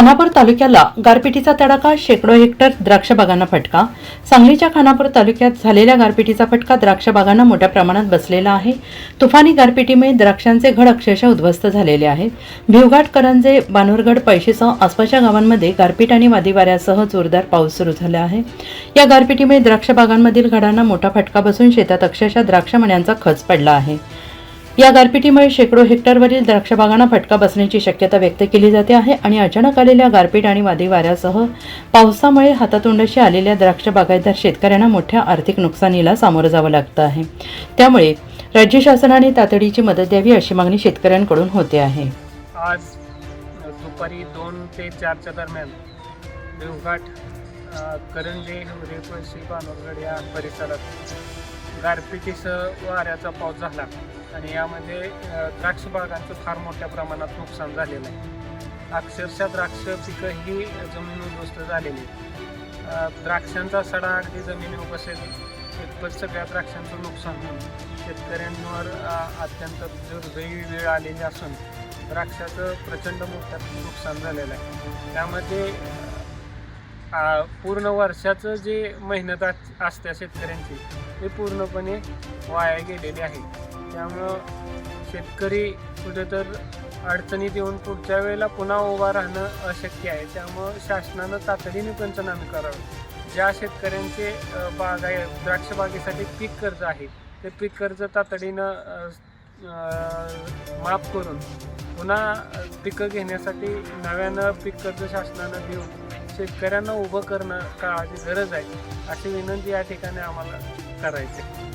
खानापूर तालुक्याला गारपिटीचा तडाखा, शेकडो हेक्टर द्राक्ष बागांना फटका। सांगलीच्या खानापूर तालुक्यात झालेल्या गारपिटीचा फटका द्राक्ष बागांना मोठ्या प्रमाणात बसलेला आहे। तुफानी गारपिटीमुळे द्राक्षांचे घड अक्षरशः उद्ध्वस्त झालेले आहेत। भिवघाट, करंजे, बानुरगड, पैशीसह आसपासच्या गावांमध्ये गारपीट आणि वादळी वाऱ्यासह जोरदार पाऊस सुरू झाला आहे। या गारपिटीमुळे द्राक्ष बागांमधील घडांना मोठा फटका बसून शेतात अक्षरशः द्राक्ष मण्यांचा खच पडला आहे। या गारपिटीमुळे शेकडो हेक्टरवरील द्राक्ष बागांना फटका बसण्याची शक्यता व्यक्त केली जाते आहे आणि अचानक आलेल्या गारपीट आणि वादळी वाऱ्यासह पावसामुळे हातातोंडाशी आलेल्या द्राक्ष बागायतदार शेतकऱ्यांना मोठ्या आर्थिक नुकसानीला सामोरं जावं लागतं आहे। त्यामुळे राज्य शासनाने तातडीची मदत द्यावी अशी मागणी शेतकऱ्यांकडून होते आहे। आज दुपारी 2 ते 4च्या दरम्यान भिवघाट, करंजे, हिवरे, पैशी, बानुरगड या परिसरात गारपिटीसह वाऱ्याचा पाऊस झाला आणि यामध्ये द्राक्ष बागांचं फार मोठ्या प्रमाणात नुकसान झालेलं आहे। अक्षरशः द्राक्ष पिकं ही जमीन उद्ध्वस्त झालेली। द्राक्षांचा सडा अगदी जमिनीवर बसेल इतपत सगळ्या द्राक्षांचं नुकसान होऊन शेतकऱ्यांवर अत्यंत दुर्दैवी वेळ आलेली असून द्राक्षाचं प्रचंड मोठं नुकसान झालेलं आहे। त्यामध्ये पूर्ण वर्षाचं जे मेहनत असते शेतकऱ्यांची ते पूर्णपणे वाया गेलेली आहे। त्यामुळं शेतकरी कुठेतर अडचणीत येऊन पुढच्या वेळेला पुन्हा उभा राहणं अशक्य आहे। त्यामुळं शासनानं तातडीने पंचनामे करावे। ज्या शेतकऱ्यांचे द्राक्ष बागेसाठी पीक कर्ज आहे ते पीक कर्ज तातडीनं माफ करून पुन्हा पिकं घेण्यासाठी नव्यानं पीक कर्ज शासनानं देऊन शेतकऱ्यांना उभं करणं काळाची गरज आहे अशी विनंती या ठिकाणी आम्हाला करायची आहे।